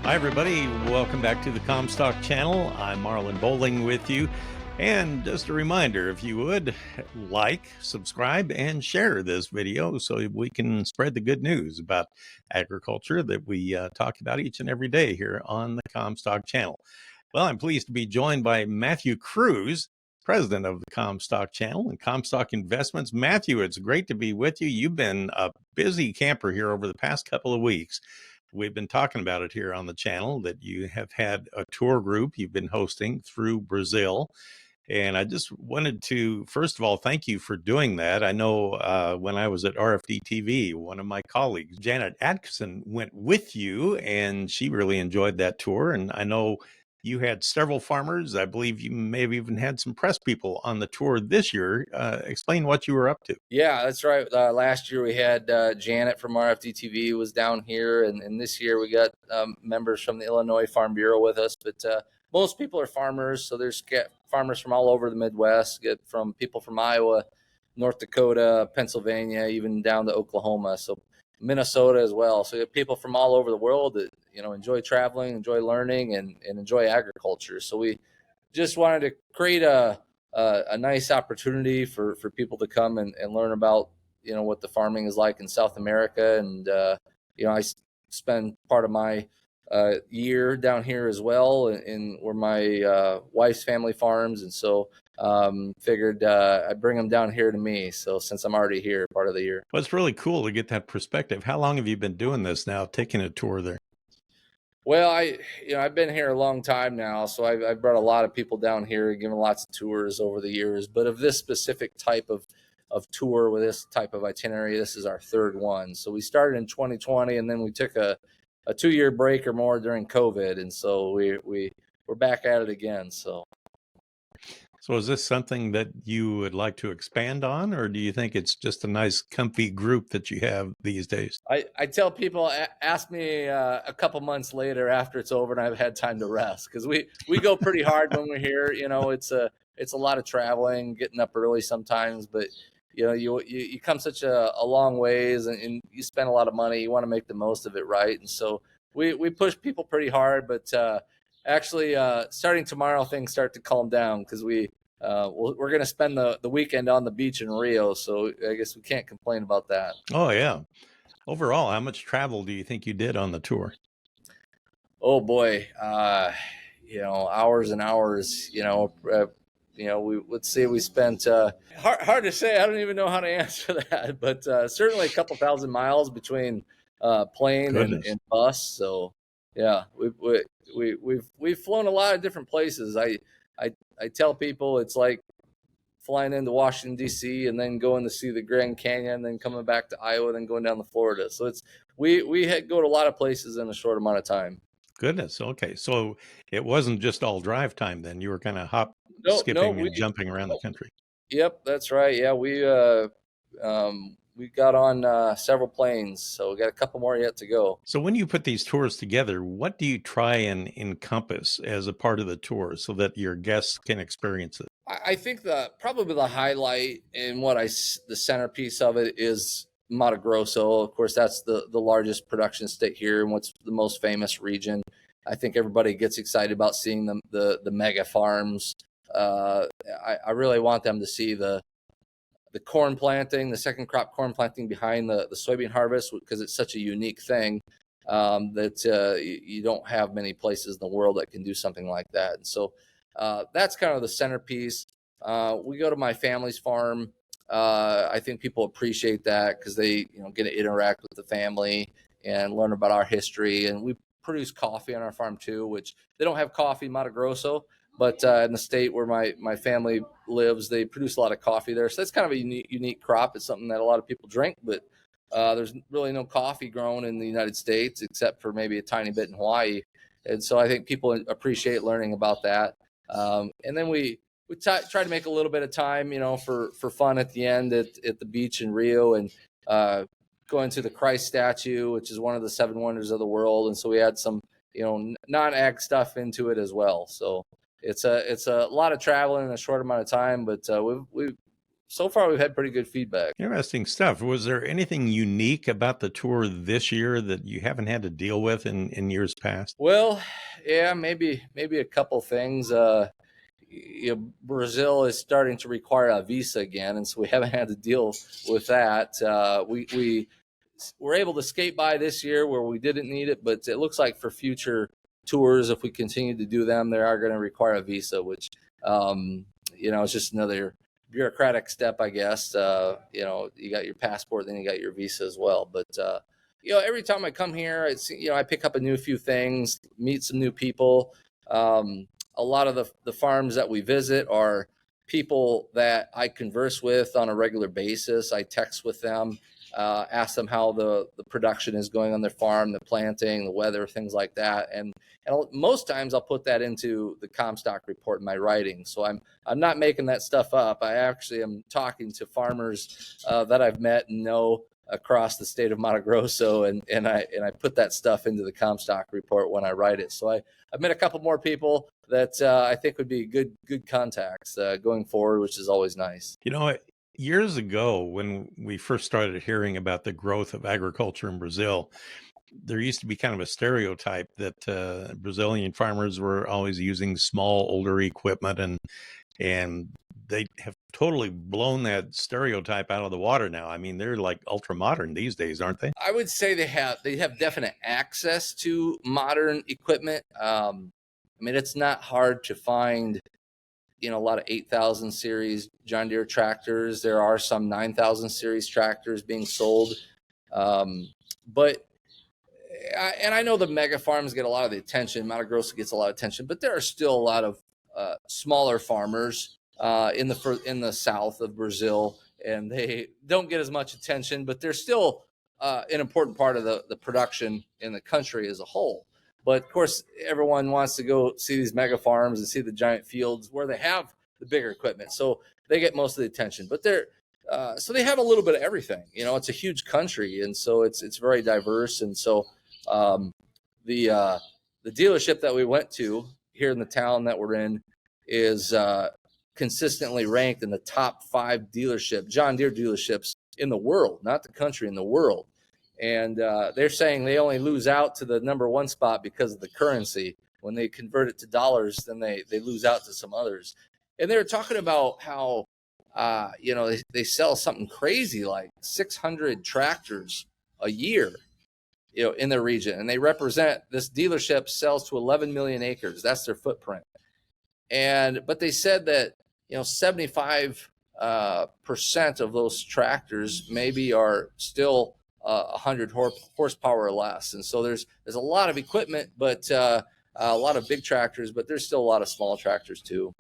Hi, everybody. Welcome back to the Commstock channel. I'm Marlon Bowling with you. And just a reminder, if you would like, subscribe, and share this video so we can spread the good news about agriculture that we talk about each and every day here on the Commstock channel. Well, I'm pleased to be joined by Matthew Cruz, president of the Commstock channel and Commstock Investments. Matthew, it's great to be with you. You've been a busy camper here over the past couple of weeks. We've been talking about it here on the channel that you have had a tour group you've been hosting through Brazil. And I just wanted to, first of all, thank you for doing that. I know when I was at RFD TV, one of my colleagues, Janet Atkinson, went with you, and she really enjoyed that tour. And I know you had several farmers. I believe you may have even had some press people on the tour this year. Explain what you were up to. Yeah, that's right. Last year we had Janet from RFD TV was down here, and this year we got members from the Illinois Farm Bureau with us. But most people are farmers, so there's farmers from all over the Midwest, get from people from Iowa, North Dakota, Pennsylvania, even down to Oklahoma, so Minnesota as well. So you have people from all over the world that enjoy traveling, enjoy learning, and enjoy agriculture. So we just wanted to create a nice opportunity for people to come and learn about what the farming is like in South America. And I spend part of my year down here as well, in where my wife's family farms, and so figured I'd bring them down here to me. So since I'm already here part of the year. Well, it's really cool to get that perspective. How long have you been doing this now, taking a tour there? Well, I've been here a long time now, so I've brought a lot of people down here, given lots of tours over the years. But of this specific type of tour with this type of itinerary, this is our third one. So we started in 2020, and then we took a 2-year break or more during COVID, and so we're back at it again. So is this something that you would like to expand on, or do you think it's just a nice, comfy group that you have these days? I tell people, ask me a couple months later after it's over and I've had time to rest, because we go pretty hard when we're here. It's a lot of traveling, getting up early sometimes, but you come such a long ways, and you spend a lot of money. You want to make the most of it, right? And so we push people pretty hard, but actually, starting tomorrow, things start to calm down, because we're going to spend the weekend on the beach in Rio. So I guess we can't complain about that. Oh, yeah. Overall, how much travel do you think you did on the tour? Oh boy, hours and hours. Let's say we spent. Hard to say. I don't even know how to answer that, but certainly a couple thousand miles between plane and bus. So yeah, we've flown a lot of different places. I tell people it's like flying into Washington, D.C., and then going to see the Grand Canyon, and then coming back to Iowa, then going down to Florida. So we go to a lot of places in a short amount of time. Goodness. Okay. So it wasn't just all drive time then. You were kind of skipping and jumping around the country. Yep, that's right. Yeah, we got on several planes, so we got a couple more yet to go. So when you put these tours together, what do you try and encompass as a part of the tour so that your guests can experience it? I think probably the highlight and the centerpiece of it is Mato Grosso. Of course, that's the largest production state here and what's the most famous region. I think everybody gets excited about seeing the mega farms. I really want them to see the corn planting, the second crop corn planting behind the soybean harvest, because it's such a unique thing that you don't have many places in the world that can do something like that. And so that's kind of the centerpiece. We go to my family's farm. I think people appreciate that, because they get to interact with the family and learn about our history. And we produce coffee on our farm too, which they don't have coffee in Mato Grosso, but in the state where my family lives, they produce a lot of coffee there. So that's kind of a unique crop. It's something that a lot of people drink, but there's really no coffee grown in the United States except for maybe a tiny bit in Hawaii. And so I think people appreciate learning about that. And then we try to make a little bit of time, for fun at the end at the beach in Rio, and going to the Christ statue, which is one of the 7 wonders of the world. And so we had some, non-ag stuff into it as well. So it's a lot of traveling in a short amount of time, but we've so far we've had pretty good feedback. Interesting stuff. Was there anything unique about the tour this year that you haven't had to deal with in years past? Well, yeah, maybe a couple things. Brazil is starting to require a visa again, and so we haven't had to deal with that. We were able to skate by this year where we didn't need it, but it looks like for future tours, if we continue to do them, they are going to require a visa, which it's just another bureaucratic step, I guess. You got your passport, then you got your visa as well. But every time I come here, I pick up a few things, meet some new people. A lot of the farms that we visit are people that I converse with on a regular basis. I text with them, ask them how the production is going on their farm, the planting, the weather, things like that. And most times I'll put that into the Commstock report in my writing. So I'm not making that stuff up. I actually am talking to farmers that I've met and know across the state of Mato Grosso, and I put that stuff into the Commstock report when I write it. So I've met a couple more people that I think would be good contacts going forward, which is always nice. Years ago, when we first started hearing about the growth of agriculture in Brazil, there used to be kind of a stereotype that Brazilian farmers were always using small, older equipment, and they have totally blown that stereotype out of the water now. I mean, they're like ultra modern these days, aren't they? I would say they have definite access to modern equipment. It's not hard to find, a lot of 8,000 series John Deere tractors. There are some 9,000 series tractors being sold. But I know the mega farms get a lot of the attention. Mato Grosso gets a lot of attention, but there are still a lot of smaller farmers in the south of Brazil, and they don't get as much attention, but they're still an important part of the production in the country as a whole. But of course, everyone wants to go see these mega farms and see the giant fields where they have the bigger equipment, so they get most of the attention. But so they have a little bit of everything. It's a huge country, and so it's very diverse. And so the dealership that we went to here in the town that we're in is consistently ranked in the top 5 John Deere dealerships in the world, not the country, in the world. And they're saying they only lose out to the number 1 spot because of the currency. When they convert it to dollars, then they lose out to some others. And they were talking about how they sell something crazy like 600 tractors a year, in their region, and this dealership sells to 11 million acres. That's their footprint. But they said that 75% of those tractors maybe are still 100 horsepower or less. And so there's a lot of equipment, but a lot of big tractors, but there's still a lot of small tractors too.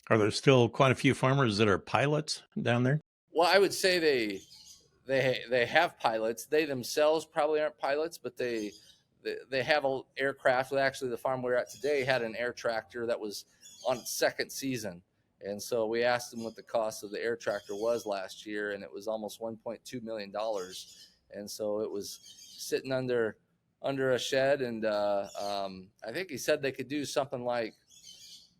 Are there still quite a few farmers that are pilots down there? Well, I would say they have pilots. They themselves probably aren't pilots, but they have an aircraft. Actually, the farm we're at today had an air tractor that was on its 2nd season. And so we asked them what the cost of the air tractor was last year, and it was almost $1.2 million. And so it was sitting under a shed. And I think he said they could do something like,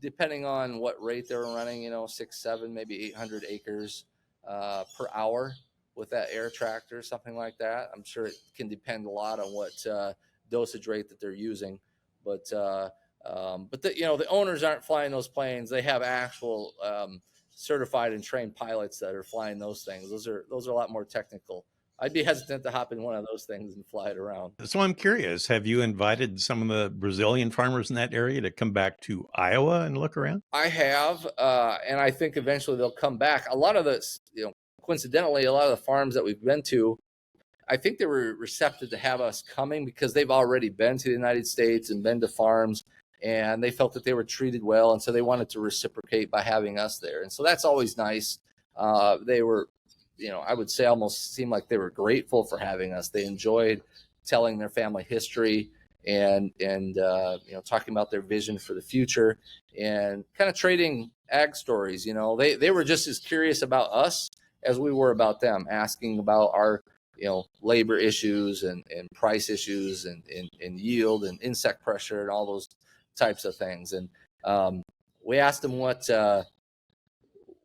depending on what rate they were running, 6, 7, maybe 800 acres per hour with that air tractor, something like that. I'm sure it can depend a lot on what dosage rate that they're using, but the owners aren't flying those planes. They have actual certified and trained pilots that are flying those things. Those are a lot more technical. I'd be hesitant to hop in one of those things and fly it around. So I'm curious, have you invited some of the Brazilian farmers in that area to come back to Iowa and look around? I have, and I think eventually they'll come back. A lot of this, coincidentally, a lot of the farms that we've been to, I think they were receptive to have us coming because they've already been to the United States and been to farms, and they felt that they were treated well, and so they wanted to reciprocate by having us there. And so that's always nice. They were, I would say almost seemed like they were grateful for having us. They enjoyed telling their family history and talking about their vision for the future and kind of trading ag stories. They were just as curious about us as we were about them, asking about our labor issues and price issues and yield and insect pressure and all those types of things. And we asked them what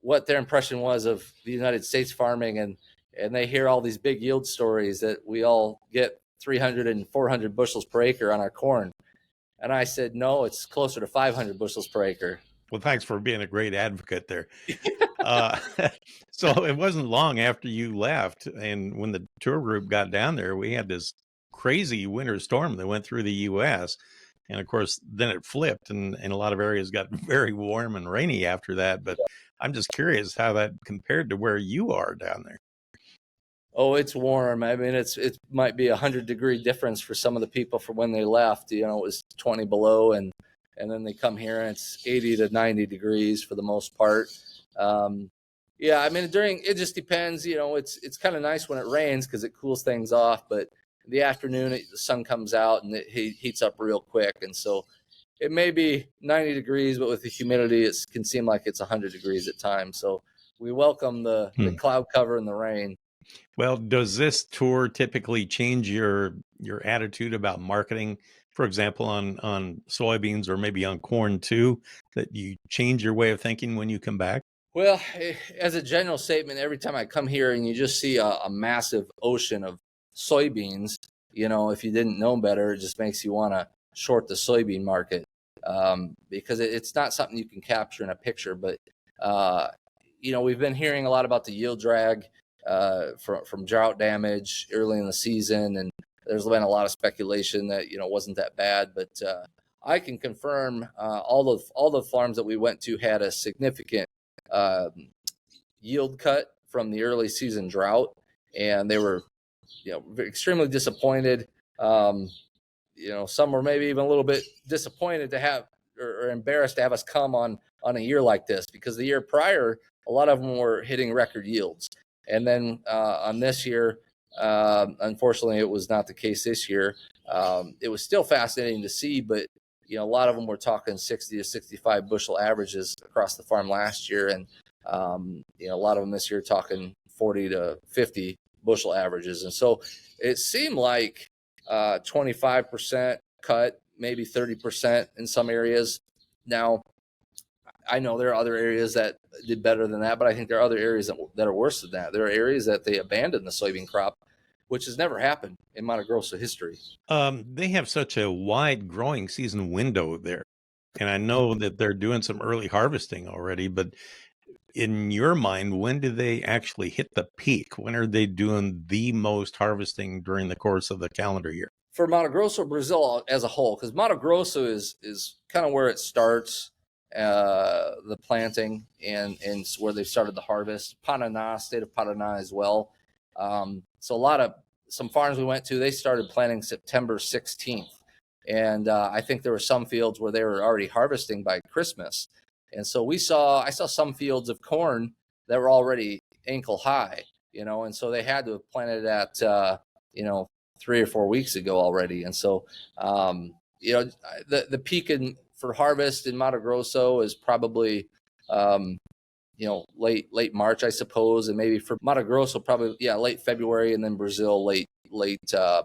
what their impression was of the United States farming, and they hear all these big yield stories that we all get 300 and 400 bushels per acre on our corn. And I said, no, it's closer to 500 bushels per acre. Well, thanks for being a great advocate there. Uh, so it wasn't long after you left, and when the tour group got down there, we had this crazy winter storm that went through the U.S. And of course, then it flipped, and a lot of areas got very warm and rainy after that. But I'm just curious how that compared to where you are down there. Oh, it's warm. I mean, it might be 100-degree difference for some of the people from when they left. You know, it was 20 below, and then they come here and it's 80 to 90 degrees for the most part. Yeah, I mean, it just depends. You know, it's kind of nice when it rains because it cools things off. But in the afternoon, the sun comes out and it heats up real quick, and so it may be 90 degrees, but with the humidity, it can seem like it's 100 degrees at times. So we welcome the cloud cover and the rain. Well, does this tour typically change your attitude about marketing, for example, on soybeans or maybe on corn too, that you change your way of thinking when you come back? Well, as a general statement, every time I come here and you just see a massive ocean of soybeans, you know, if you didn't know better, it just makes you want to short the soybean market, because it's not something you can capture in a picture. But, you know, we've been hearing a lot about the yield drag from drought damage early in the season, and there's been a lot of speculation that, you know, wasn't that bad. But I can confirm all the farms that we went to had a significant yield cut from the early season drought, and they were, you know, extremely disappointed. You know, some were maybe even a little bit disappointed to have or embarrassed to have us come on a year like this, because the year prior, a lot of them were hitting record yields. And then on this year, unfortunately, it was not the case this year. It was still fascinating to see, but you know, a lot of them were talking 60 to 65 bushel averages across the farm last year, and you know, a lot of them this year talking 40 to 50 bushel averages. And so it seemed like 25% cut, maybe 30% in some areas. Now, I know there are other areas that did better than that, but I think there are other areas that are worse than that. There are areas that they abandoned the soybean crop, which has never happened in Mato Grosso history. They have such a wide growing season window there. And I know that they're doing some early harvesting already, but in your mind, when do they actually hit the peak? When are they doing the most harvesting during the course of the calendar year? For Mato Grosso, Brazil as a whole, because Mato Grosso is kind of where it starts, the planting and where they started the harvest. Paraná, state of Paraná as well. So some farms we went to, they started planting September 16th. And I think there were some fields where they were already harvesting by Christmas. And so I saw some fields of corn that were already ankle high, you know, and so they had to have planted at, you know, 3 or 4 weeks ago already. And so, you know, the peak for harvest in Mato Grosso is probably, you know, late March, I suppose. And maybe for Mato Grosso, probably, yeah, late February, and then Brazil, late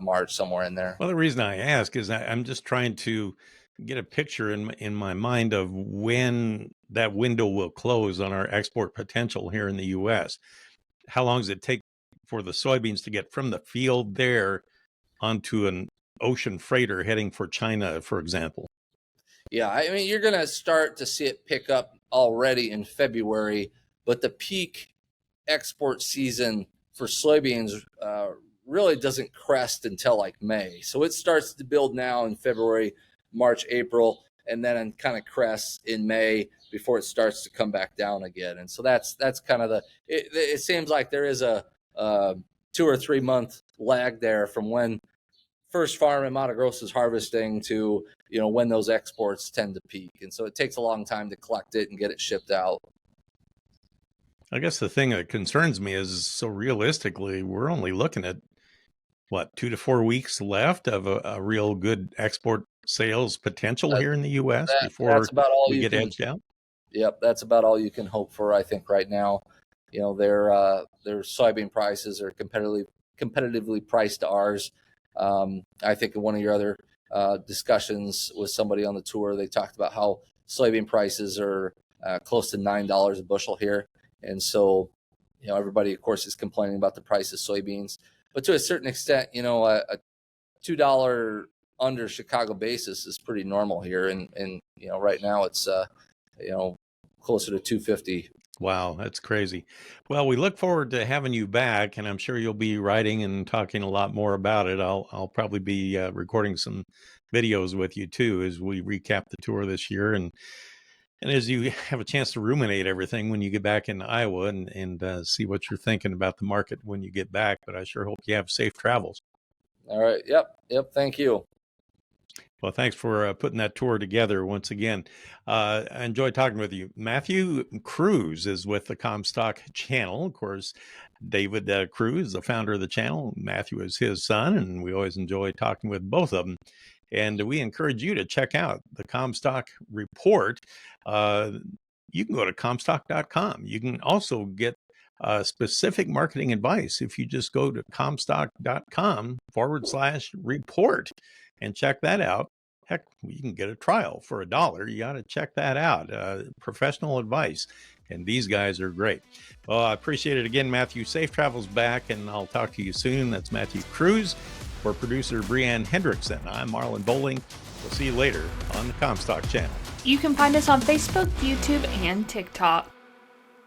March, somewhere in there. Well, the reason I ask is I'm just trying to get a picture in my mind of when that window will close on our export potential here in the U.S. How long does it take for the soybeans to get from the field there onto an ocean freighter heading for China, for example? Yeah, I mean, you're going to start to see it pick up already in February, but the peak export season for soybeans really doesn't crest until like May. So it starts to build now in February, March, April, and then kind of crests in May before it starts to come back down again. And so that's kind of it seems like there is a 2 or 3 month lag there from when first farm in Mato Grosso is harvesting to, you know, when those exports tend to peak. And so it takes a long time to collect it and get it shipped out. I guess the thing that concerns me is, so realistically, we're only looking at what, 2 to 4 weeks left of a real good export sales potential here in the U.S. before that's about all we you get can, edged out. Yep, that's about all you can hope for, I think, right now. You know, their soybean prices are competitively priced to ours. I think in one of your other discussions with somebody on the tour, they talked about how soybean prices are close to $9 a bushel here. And so, everybody, of course, is complaining about the price of soybeans, but to a certain extent, a $2 under Chicago basis is pretty normal here. And right now it's, closer to 250. Wow, that's crazy. Well, we look forward to having you back, and I'm sure you'll be writing and talking a lot more about it. I'll probably be recording some videos with you too as we recap the tour this year, and as you have a chance to ruminate everything when you get back in Iowa and see what you're thinking about the market when you get back. But I sure hope you have safe travels. All right. Yep. Thank you. Well, thanks for putting that tour together once again. I enjoyed talking with you. Matthew Cruz is with the Commstock channel. Of course, David Cruz, the founder of the channel. Matthew is his son, and we always enjoy talking with both of them. And we encourage you to check out the Commstock report. You can go to Commstock.com. You can also get specific marketing advice if you just go to Commstock.com/report and check that out. Heck, you can get a trial for $1. You got to check that out. Professional advice. And these guys are great. Well, I appreciate it again, Matthew. Safe travels back, and I'll talk to you soon. That's Matthew Cruz. For producer Breanne Hendrickson, I'm Marlon Bowling. We'll see you later on the Commstock channel. You can find us on Facebook, YouTube, and TikTok.